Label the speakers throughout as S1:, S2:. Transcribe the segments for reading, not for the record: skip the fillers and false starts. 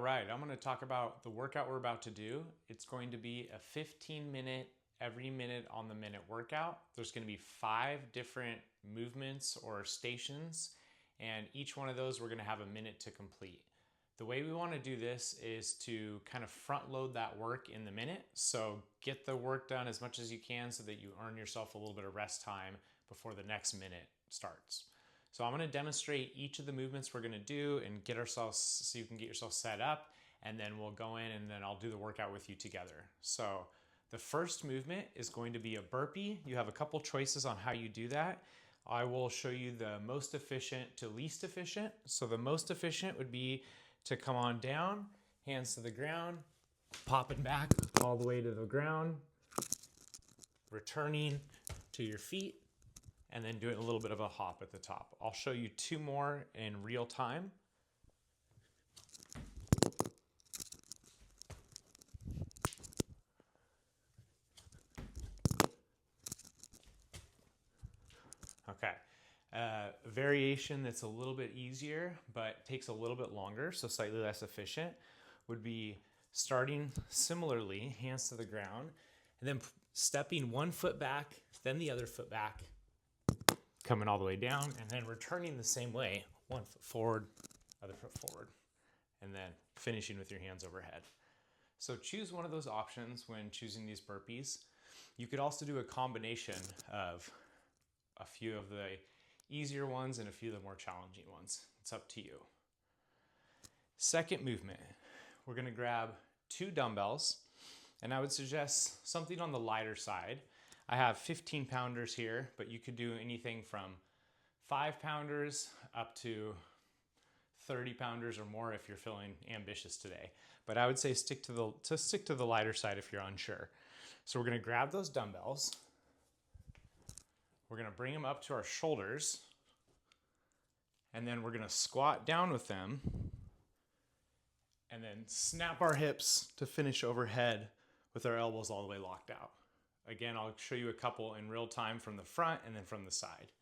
S1: right, I'm going to talk about the workout we're about to do. It's going to be a 15-minute, every minute on the minute workout. There's going to be 5 different movements or stations, and each one of those we're going to have a minute to complete. The way we want to do this is to kind of front load that work in the minute. So get the work done as much as you can so that you earn yourself a little bit of rest time before the next minute starts. So I'm going to demonstrate each of the movements we're going to do and get ourselves, so you can get yourself set up, and then we'll go in and then I'll do the workout with you together. So the first movement is going to be a burpee. You have a couple choices on how you do that. I will show you the most efficient to least efficient. So the most efficient would be to come on down, hands to the ground, popping back all the way to the ground, returning to your feet, and then doing a little bit of a hop at the top. I'll show you 2 more in real time. Okay, variation that's a little bit easier, but takes a little bit longer, so slightly less efficient, would be starting similarly, hands to the ground, and then stepping 1 foot back, then the other foot back, coming all the way down, and then returning the same way, 1 foot forward, other foot forward, and then finishing with your hands overhead. So choose one of those options when choosing these burpees. You could also do a combination of a few of the easier ones and a few of the more challenging ones. It's up to you. Second movement, we're gonna grab 2 dumbbells, and I would suggest something on the lighter side. I have 15 pounders here, but you could do anything from 5 pounders up to 30 pounders or more if you're feeling ambitious today. But I would say stick to the lighter side if you're unsure. So we're gonna grab those dumbbells. We're gonna bring them up to our shoulders, and then we're gonna squat down with them, and then snap our hips to finish overhead with our elbows all the way locked out. Again, I'll show you a couple in real time from the front and then from the side.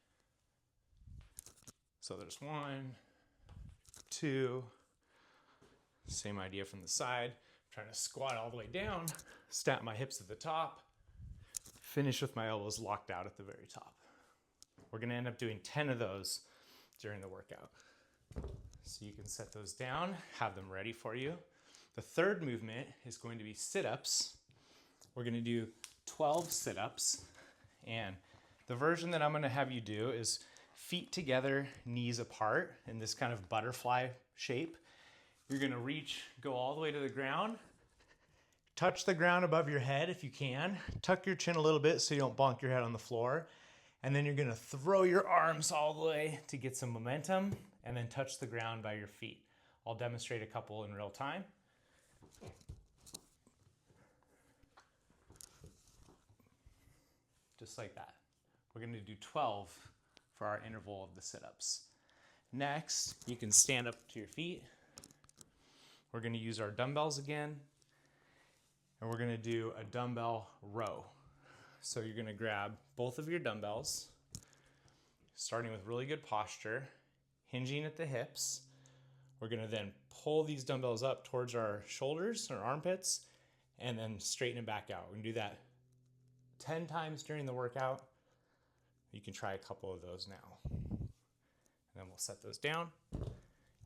S1: So there's 1, 2, same idea from the side. I'm trying to squat all the way down, snap my hips at the top, finish with my elbows locked out at the very top. We're gonna end up doing 10 of those during the workout. So you can set those down, have them ready for you. The third movement is going to be sit-ups. We're gonna do 12 sit-ups, and the version that I'm gonna have you do is feet together, knees apart in this kind of butterfly shape. You're gonna reach, go all the way to the ground, touch the ground above your head if you can, tuck your chin a little bit so you don't bonk your head on the floor, and then you're gonna throw your arms all the way to get some momentum and then touch the ground by your feet. I'll demonstrate a couple in real time. Just like that. We're gonna do 12 for our interval of the sit-ups. Next, you can stand up to your feet. We're gonna use our dumbbells again, and we're gonna do a dumbbell row. So you're gonna grab both of your dumbbells, starting with really good posture, hinging at the hips. We're gonna then pull these dumbbells up towards our shoulders or armpits, and then straighten it back out. We're gonna do that 10 times during the workout. You can try a couple of those now. And then we'll set those down.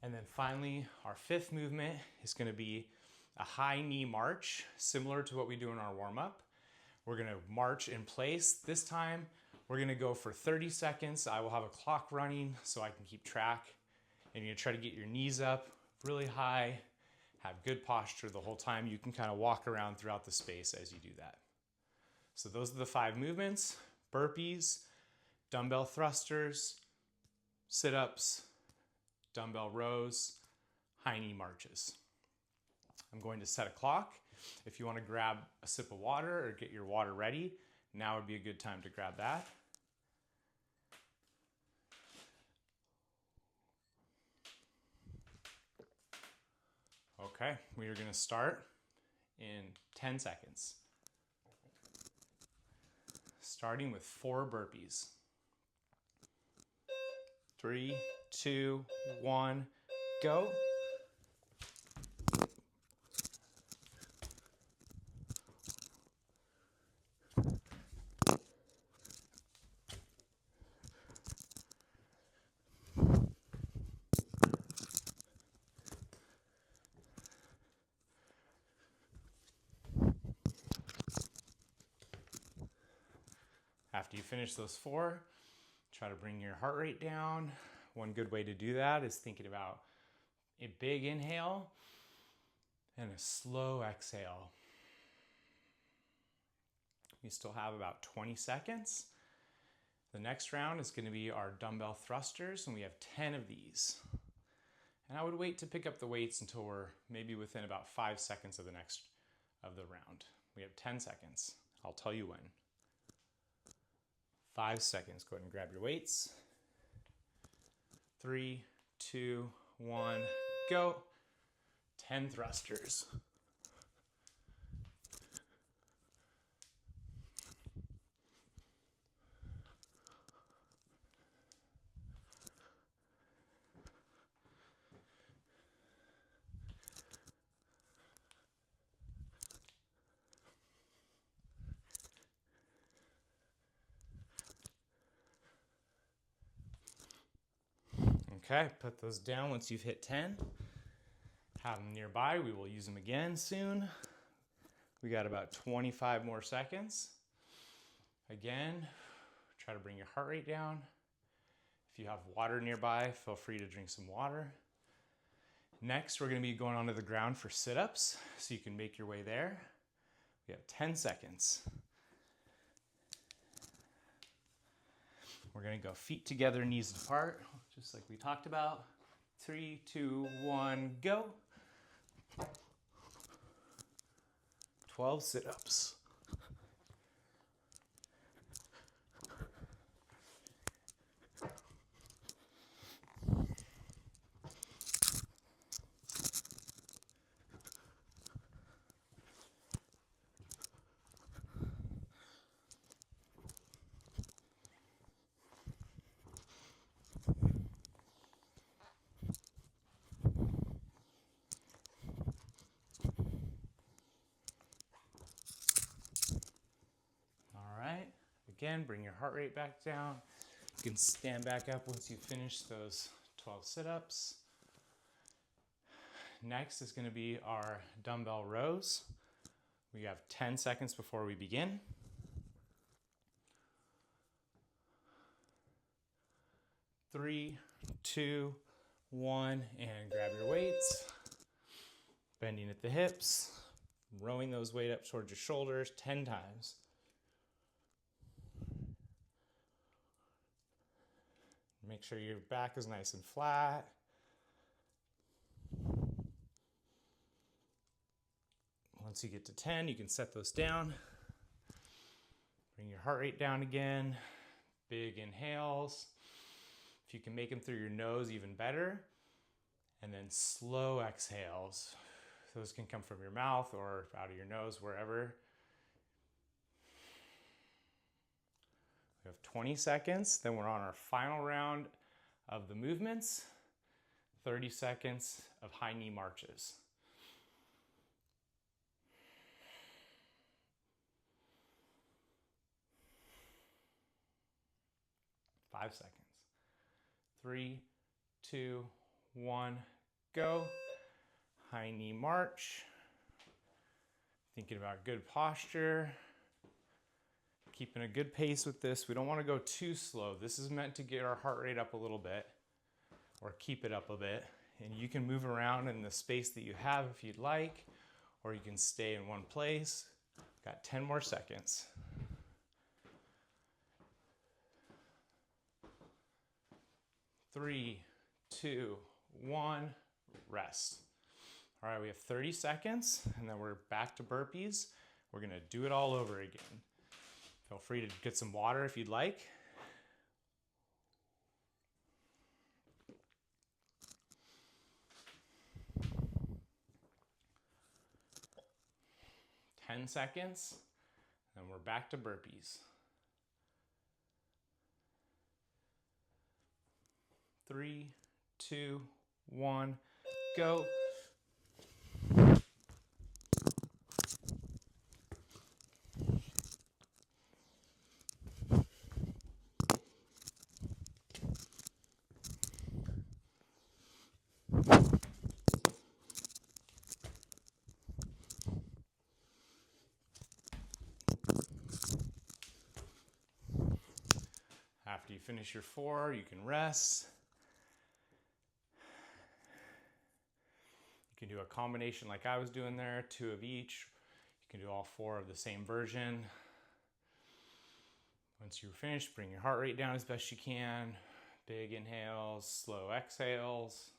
S1: And then finally, our 5th movement is gonna be a high knee march, similar to what we do in our warm-up. We're gonna march in place. This time, we're gonna go for 30 seconds. I will have a clock running so I can keep track. And you're gonna try to get your knees up really high, have good posture the whole time. You can kind of walk around throughout the space as you do that. So those are the 5 movements: burpees, dumbbell thrusters, sit-ups, dumbbell rows, high knee marches. I'm going to set a clock. If you want to grab a sip of water or get your water ready, now would be a good time to grab that. Okay, we are going to start in 10 seconds. Starting with 4 burpees. 3, 2, 1, go. After you finish those 4, try to bring your heart rate down. One good way to do that is thinking about a big inhale and a slow exhale. You still have about 20 seconds. The next round is going to be our dumbbell thrusters, and we have 10 of these. And I would wait to pick up the weights until we're maybe within about 5 seconds of the round. We have 10 seconds. I'll tell you when. 5 seconds. Go ahead and grab your weights. 3, 2, 1, go. 10 thrusters. Okay, put those down once you've hit 10. Have them nearby. We will use them again soon. We got about 25 more seconds. Again, try to bring your heart rate down. If you have water nearby, feel free to drink some water. Next, we're going to be going onto the ground for sit-ups, so you can make your way there. We have 10 seconds. We're going to go feet together, knees apart, just like we talked about. 3, 2, 1, go. 12 sit-ups. Again, bring your heart rate back down. You can stand back up once you finish those 12 sit-ups. Next is going to be our dumbbell rows. We have 10 seconds before we begin. 3, 2, 1, and grab your weights. Bending at the hips, rowing those weights up towards your shoulders 10 times. Make sure your back is nice and flat. Once you get to 10, you can set those down. Bring your heart rate down again. Big inhales. If you can make them through your nose, even better. And then slow exhales. Those can come from your mouth or out of your nose, wherever. We have 20 seconds, then we're on our final round of the movements. 30 seconds of high knee marches. Five seconds. 3, 2, 1, go. High knee march. Thinking about good posture. Keeping a good pace with this. We don't want to go too slow. This is meant to get our heart rate up a little bit or keep it up a bit. And you can move around in the space that you have if you'd like, or you can stay in one place. Got 10 more seconds. Three, 2, 1, rest. All right, we have 30 seconds, and then we're back to burpees. We're gonna do it all over again. Feel free to get some water if you'd like. Ten seconds, and we're back to burpees. 3, 2, 1, go. finish your 4, you can rest. You can do a combination like I was doing there, 2 of each. You can do all 4 of the same version. Once you're finished, bring your heart rate down as best you can. Big inhales, slow exhales.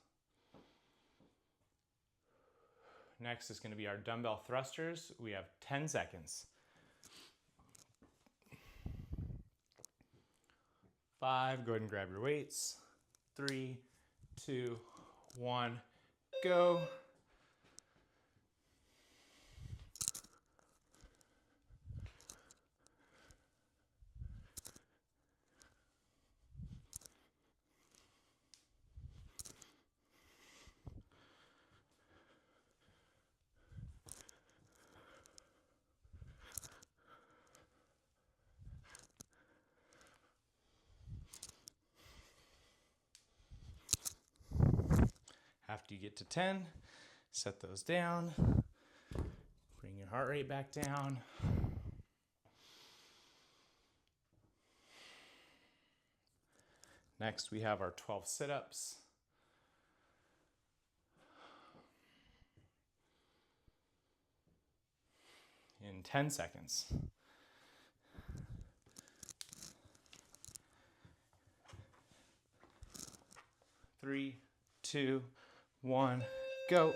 S1: Next is going to be our dumbbell thrusters. We have 10 seconds. 5, go ahead and grab your weights. 3, 2, 1, go. After you get to 10, set those down. Bring your heart rate back down. Next, we have our 12 sit-ups. In 10 seconds. 3, 2, 1, go.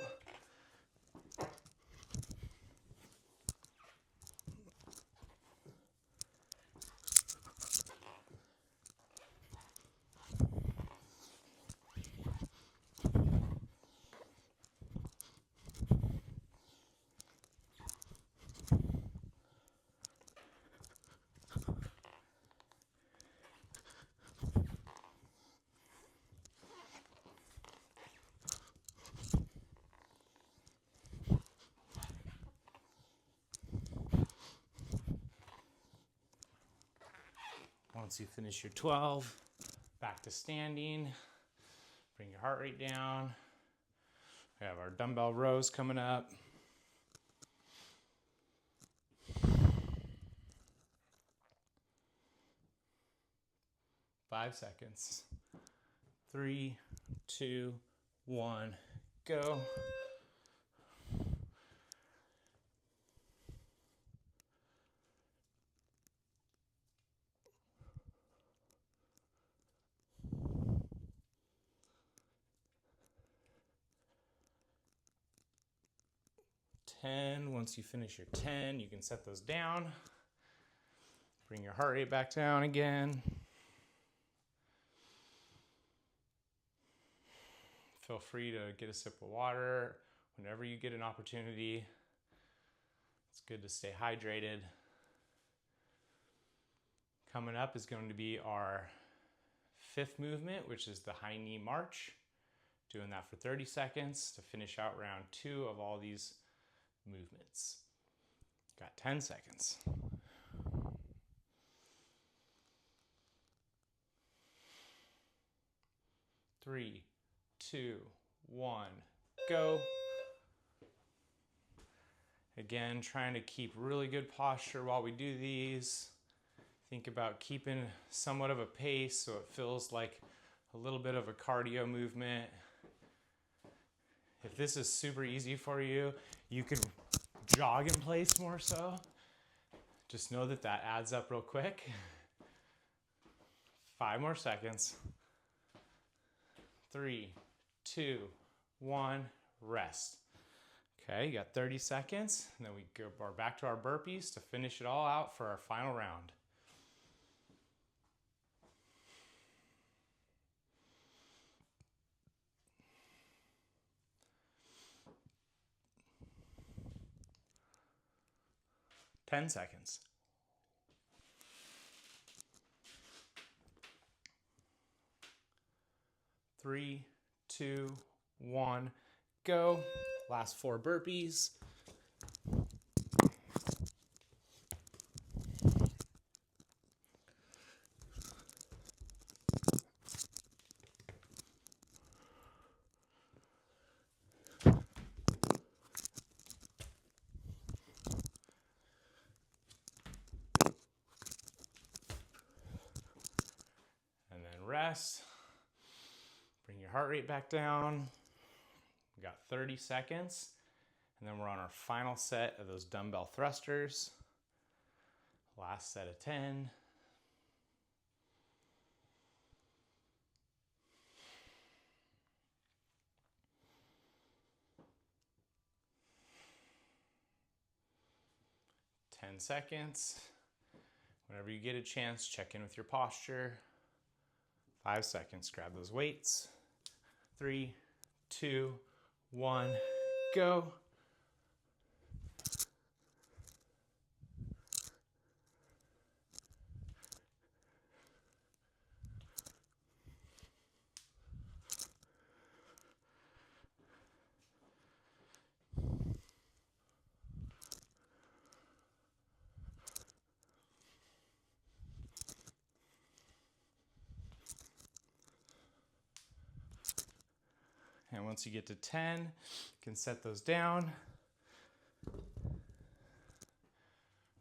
S1: Once you finish your 12, back to standing. Bring your heart rate down. We have our dumbbell rows coming up. Five seconds. 3, 2, 1, go. Once you finish your 10, you can set those down. Bring your heart rate back down again. Feel free to get a sip of water whenever you get an opportunity. It's good to stay hydrated. Coming up is going to be our 5th movement, which is the high knee march. Doing that for 30 seconds to finish out round 2 of all these movements. Got 10 seconds. 3, 2, 1, go. Again, trying to keep really good posture while we do these. Think about keeping somewhat of a pace so it feels like a little bit of a cardio movement. If this is super easy for you, you can jog in place more so. Just know that that adds up real quick. 5 more seconds. 3, 2, 1, rest. Okay, you got 30 seconds, and then we go back to our burpees to finish it all out for our final round. Ten seconds. 3, 2, 1, go. Last 4 burpees. chest. Bring your heart rate back down. We got 30 seconds. And then we're on our final set of those dumbbell thrusters. Last set of 10. Seconds. Whenever you get a chance, check in with your posture. 5 seconds. Grab those weights. 3, 2, 1, go. And once you get to 10, you can set those down.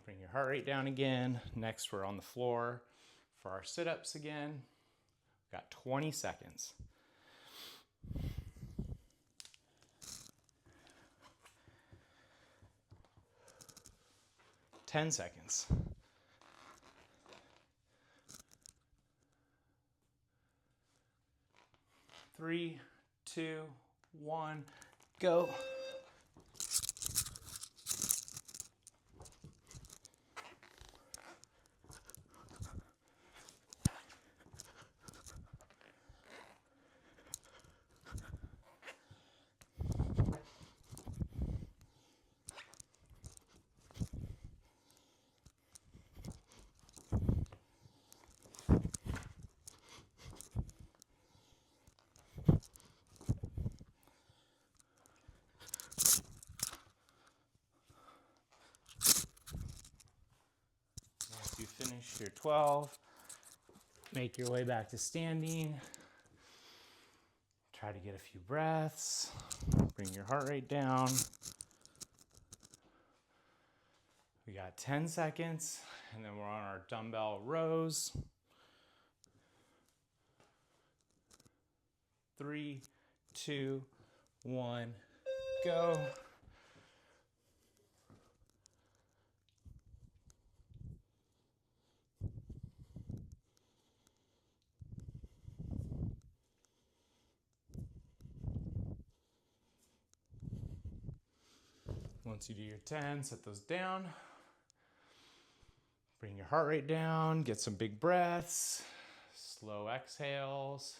S1: Bring your heart rate down again. Next, we're on the floor for our sit-ups again. We've got 20 seconds. 10 seconds. 3, 2, 1, go. Once you finish your 12, make your way back to standing. Try to get a few breaths. Bring your heart rate down. We got 10 seconds, and then we're on our dumbbell rows. 3, 2, 1, go. Once you do your 10, set those down. Bring your heart rate down, get some big breaths, slow exhales.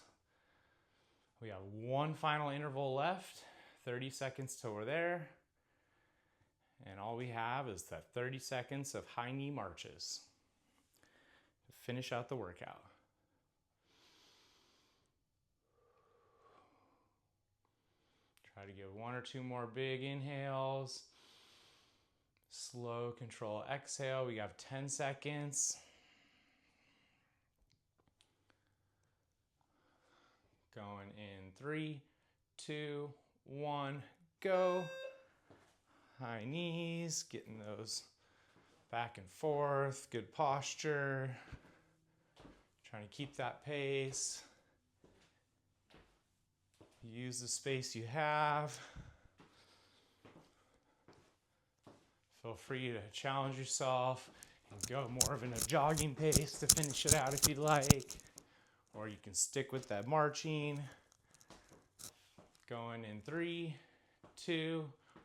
S1: We have one final interval left, 30 seconds till we're there. And all we have is that 30 seconds of high knee marches to finish out the workout. Try to get 1 or 2 more big inhales. Slow control exhale. We have 10 seconds. Going in 3, 2, 1, go. High knees, getting those back and forth. Good posture. Trying to keep that pace. Use the space you have. Feel free to challenge yourself and go more of in a jogging pace to finish it out if you'd like. Or you can stick with that marching. Going in 3, 2,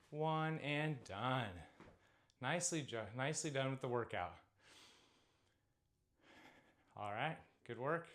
S1: 1, and done. Nicely done with the workout. All right, good work.